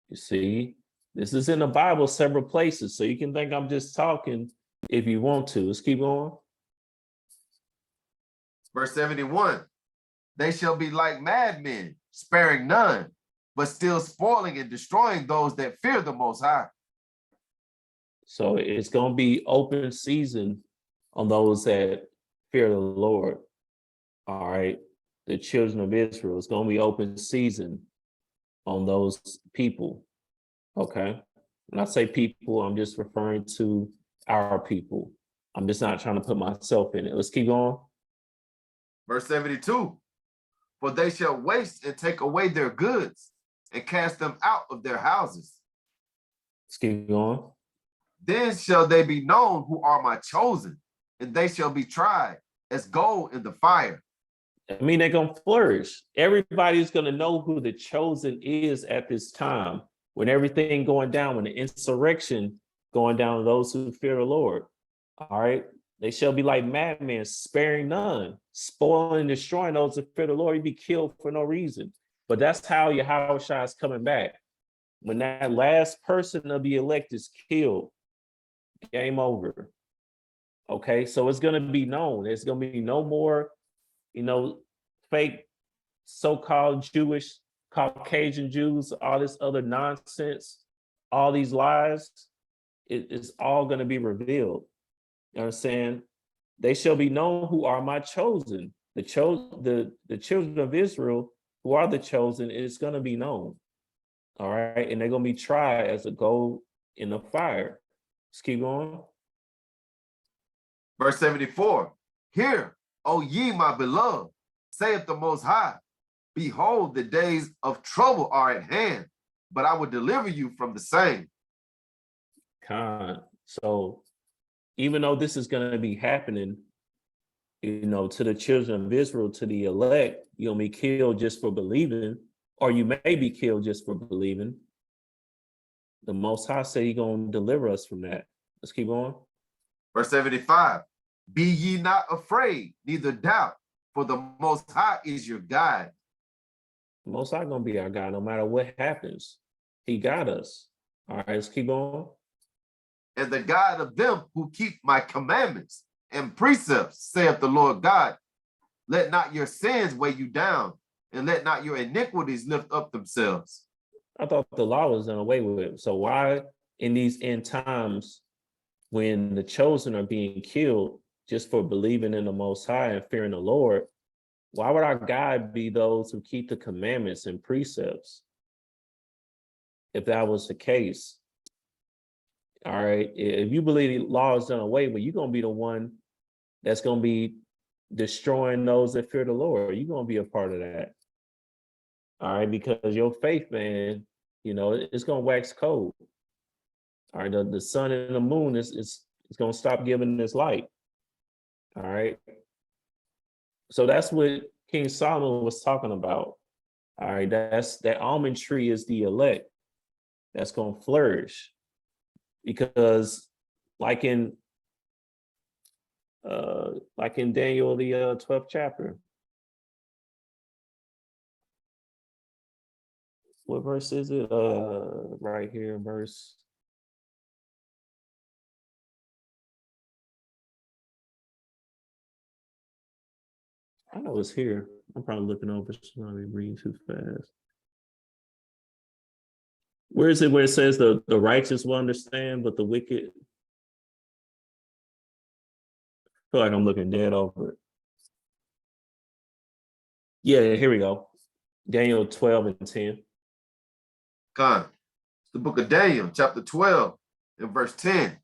You see, this is in the Bible several places, so you can think I'm just talking if you want to. Let's keep going. Verse 71. They shall be like madmen, sparing none, but still spoiling and destroying those that fear the Most High. So it's going to be open season on those that fear the Lord. All right. The children of Israel. It's going to be open season on those people. Okay. When I say people, I'm just referring to our people. I'm just not trying to put myself in it. Let's keep going. Verse 72. For they shall waste and take away their goods and cast them out of their houses. Let's keep going. Then shall they be known who are my chosen, and they shall be tried as gold in the fire. I mean, they're going to flourish. Everybody's going to know who the chosen is at this time, when everything going down, when the insurrection going down to those who fear the Lord. All right. They shall be like madmen, sparing none, spoiling and destroying those that fear the Lord. You be killed for no reason. But that's how Yahushua is coming back. When that last person of the elect is killed, game over. Okay, so it's going to be known. There's going to be no more, fake so-called Jewish, Caucasian Jews, all this other nonsense, all these lies. It's all going to be revealed. You know what I'm saying? They shall be known who are my chosen. The children of Israel who are the chosen, it's going to be known. All right, and they're going to be tried as a gold in the fire. Let's keep going. Verse 74. Hear, O ye my beloved, saith the Most High, behold, the days of trouble are at hand, but I will deliver you from the same. So even though this is going to be happening, to the children of Israel, to the elect, you'll be killed just for believing, or you may be killed just for believing. The Most High said he's going to deliver us from that. Let's keep going. Verse 75. Be ye not afraid, neither doubt, for the Most High is your guide. Most High gonna be our God no matter what happens. He got us. All right, let's keep going. And the guide of them who keep my commandments and precepts, saith the Lord God. Let not your sins weigh you down, and let not your iniquities lift up themselves. I thought the law was done away with. So why in these end times, when the chosen are being killed just for believing in the Most High and fearing the Lord, why would our God be those who keep the commandments and precepts? If that was the case, all right, if you believe the law is done away with, you're going to be the one that's going to be destroying those that fear the Lord. You're going to be a part of that. All right, because your faith, man, you know, it's going to wax cold. All right, the sun and the moon is going to stop giving this light. All right. So that's what King Solomon was talking about. All right, that almond tree is the elect that's going to flourish. Because like in Daniel, the 12th chapter. What verse is it? Right here, verse. I know it's here. I'm probably looking over, so I'm reading too fast. Where is it where it says the righteous will understand, but the wicked? I feel like I'm looking dead over it. Yeah, here we go. Daniel 12 and 10. God, the book of Daniel, chapter 12, and verse 10.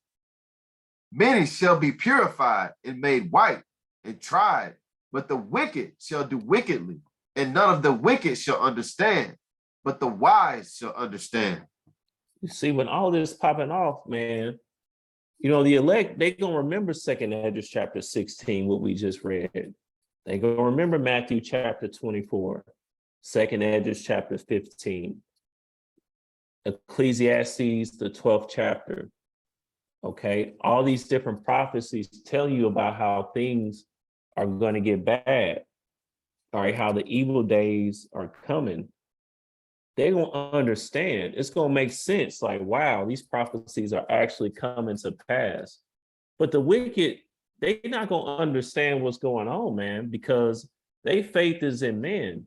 Many shall be purified and made white and tried, but the wicked shall do wickedly, and none of the wicked shall understand, but the wise shall understand. You see, when all this popping off, man, you know, the elect, they gonna remember 2nd Esdras chapter 16, what we just read. They gonna remember Matthew chapter 24, 2nd Esdras chapter 15, Ecclesiastes, the 12th chapter. Okay, all these different prophecies tell you about how things are going to get bad. All right, how the evil days are coming. They're going to understand. It's going to make sense. Like, wow, these prophecies are actually coming to pass. But the wicked, they're not going to understand what's going on, man, because their faith is in men.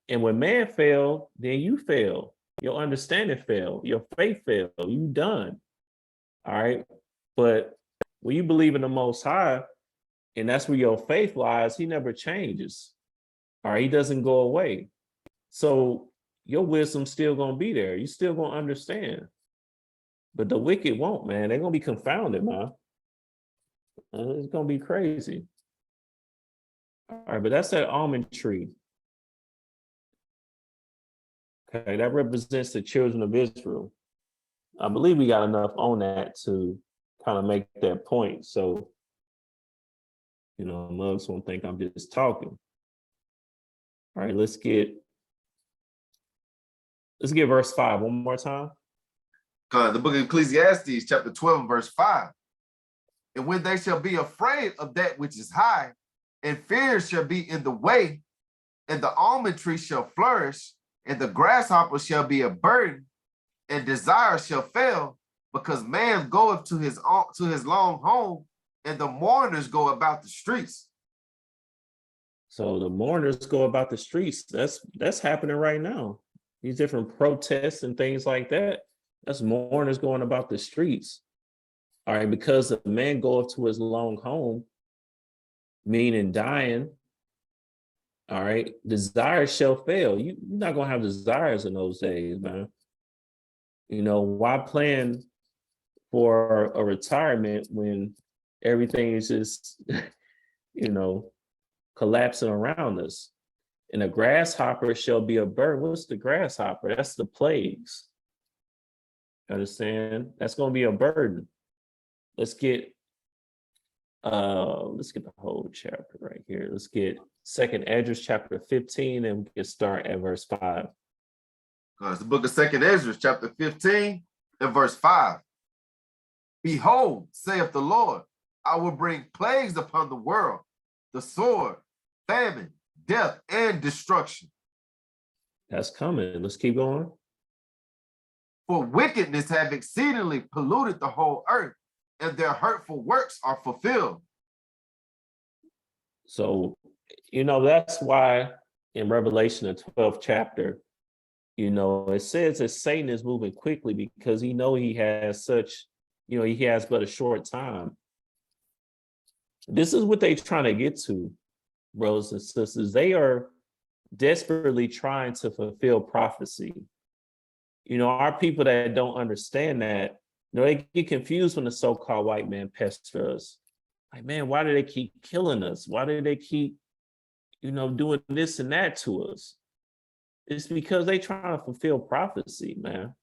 And when man fail, then you fail. Your understanding fail. Your faith fail. You done. All right. But when you believe in the Most High, and that's where your faith lies, he never changes. All right. He doesn't go away. So your wisdom's still going to be there. You still going to understand. But the wicked won't, man. They're going to be confounded, man. It's going to be crazy. All right. But that's that almond tree. Okay. That represents the children of Israel. I believe we got enough on that to kind of make that point. So, you know, mugs won't think I'm just talking. All right, let's get verse 5 one more time. The book of Ecclesiastes, chapter 12, verse 5. And when they shall be afraid of that which is high, and fear shall be in the way, and the almond tree shall flourish, and the grasshopper shall be a burden, and desire shall fail, because man goeth to his long home, and the mourners go about the streets. So the mourners go about the streets. That's happening right now. These different protests and things like that. That's mourners going about the streets. All right, because the man goeth to his long home, meaning dying. All right, desires shall fail. You're not gonna have desires in those days, man. You know, why plan for a retirement when everything is just, you know, collapsing around us? And a grasshopper shall be a bird. What's the grasshopper? That's the plagues. Understand? That's going to be a burden. Let's get the whole chapter right here. Let's get 2nd Esdras chapter 15, and we can start at verse 5. It's the book of 2nd Esdras chapter 15 and verse 5. Behold, saith the Lord, I will bring plagues upon the world, the sword, famine, death, and destruction. That's coming. Let's keep going. For wickedness have exceedingly polluted the whole earth, and their hurtful works are fulfilled. So, that's why in Revelation, the 12th chapter, it says that Satan is moving quickly because he has he has but a short time. This is what they're trying to get to, brothers and sisters. They are desperately trying to fulfill prophecy. Our people that don't understand that, they get confused when the so-called white man pester us. Like, man, why do they keep killing us? Why do they keep, doing this and that to us? It's because they trying to fulfill prophecy, man.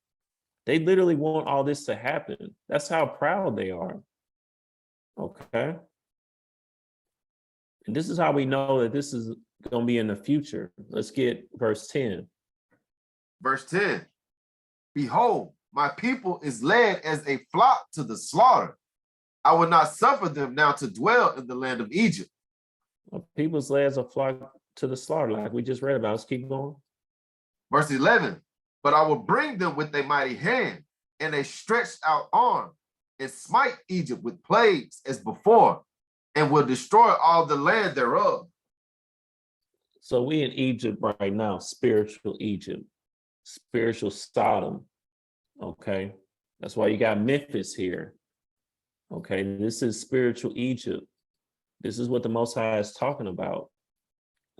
They literally want all this to happen. That's how proud they are. Okay. And this is how we know that this is going to be in the future. Let's get verse 10. Verse 10. Behold, my people is led as a flock to the slaughter. I will not suffer them now to dwell in the land of Egypt. People's led as a flock to the slaughter, like we just read about. Let's keep going. Verse 11. But I will bring them with a mighty hand and a stretched out arm, and smite Egypt with plagues as before, and will destroy all the land thereof. So we in Egypt right now, spiritual Egypt, spiritual Sodom. Okay. That's why you got Memphis here. Okay. This is spiritual Egypt. This is what the Most High is talking about.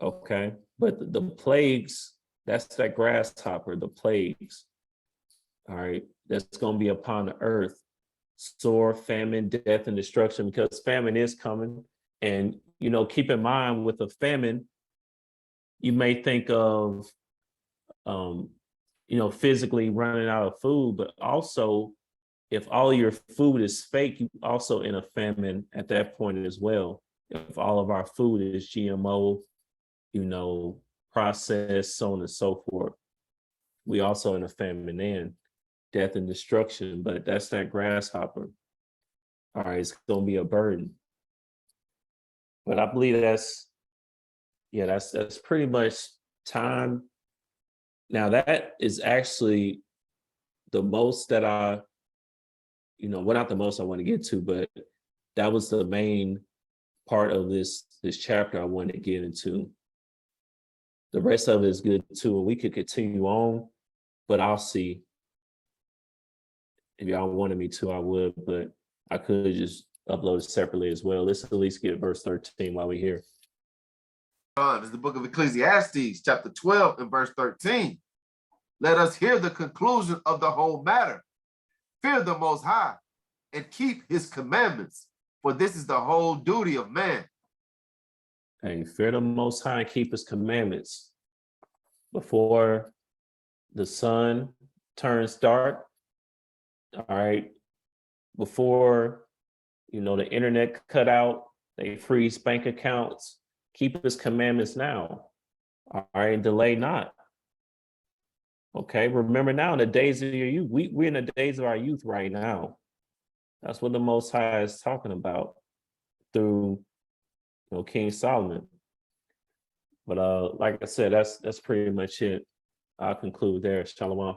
Okay. But the plagues, that's that grasshopper, the plagues. All right. That's going to be upon the earth. Sword, famine, death, and destruction, because famine is coming. And, keep in mind with a famine, you may think of, physically running out of food, but also if all your food is fake, you also in a famine at that point as well. If all of our food is GMO, processed, so on and so forth, we also in a famine then, death and destruction, but that's that grasshopper. All right, it's going to be a burden. But I believe that's pretty much time. Now that is actually the most that I, well, not the most I want to get to, but that was the main part of this chapter I wanted to get into. The rest of it is good too, and we could continue on, but I'll see. If y'all wanted me to, I would, but I could just upload it separately as well. Let's at least get verse 13 while we're here. It's the book of Ecclesiastes, chapter 12 and verse 13. Let us hear the conclusion of the whole matter. Fear the Most High and keep his commandments, for this is the whole duty of man. And fear the Most High and keep his commandments. Before the sun turns dark, all right, before, the internet cut out, they freeze bank accounts, keep his commandments now, all right, delay not. Okay, remember now in the days of your youth, we're in the days of our youth right now. That's what the Most High is talking about through, King Solomon. But like I said, that's pretty much it. I'll conclude there. Shalom.